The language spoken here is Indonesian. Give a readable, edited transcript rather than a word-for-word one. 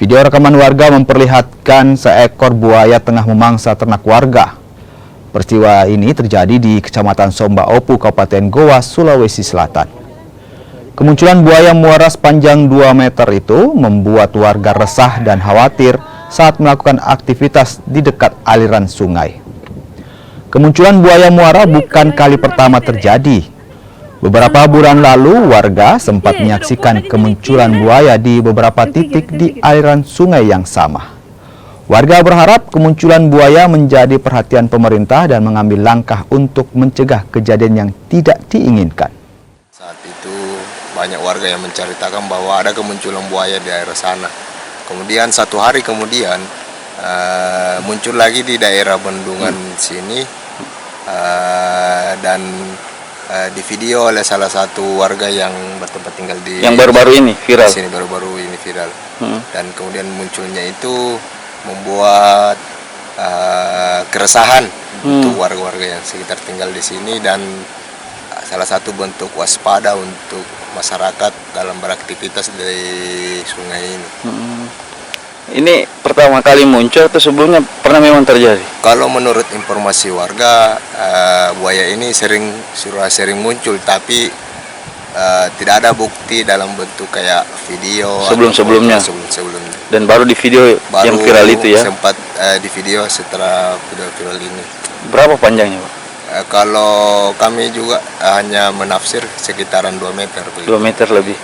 Video rekaman warga memperlihatkan seekor buaya tengah memangsa ternak warga. Peristiwa ini terjadi di Kecamatan Somba Opu, Kabupaten Goa, Sulawesi Selatan. Kemunculan buaya muara sepanjang 2 meter itu membuat warga resah dan khawatir saat melakukan aktivitas di dekat aliran sungai. Kemunculan buaya muara bukan kali pertama terjadi. Beberapa bulan lalu, warga sempat menyaksikan kemunculan buaya di beberapa titik di aliran sungai yang sama. Warga berharap kemunculan buaya menjadi perhatian pemerintah dan mengambil langkah untuk mencegah kejadian yang tidak diinginkan. Saat itu banyak warga yang menceritakan bahwa ada kemunculan buaya di daerah sana. Kemudian 1 hari kemudian muncul lagi di daerah Bendungan sini dan di video oleh salah satu warga yang bertempat tinggal di yang baru-baru ini viral. Di sini baru-baru ini viral. Dan kemudian munculnya itu membuat keresahan untuk warga-warga yang sekitar tinggal di sini, dan salah satu bentuk waspada untuk masyarakat dalam beraktivitas di sungai ini. Ini pertama kali muncul atau sebelumnya pernah memang terjadi? Kalau menurut informasi warga, buaya ini sering muncul, tapi tidak ada bukti dalam bentuk kayak video sebelumnya. Dan baru di video yang viral itu ya? Sempat di video setelah video viral ini. Berapa panjangnya, Pak? Kalau kami juga hanya menafsir sekitaran 2 meter. 2 meter lebih.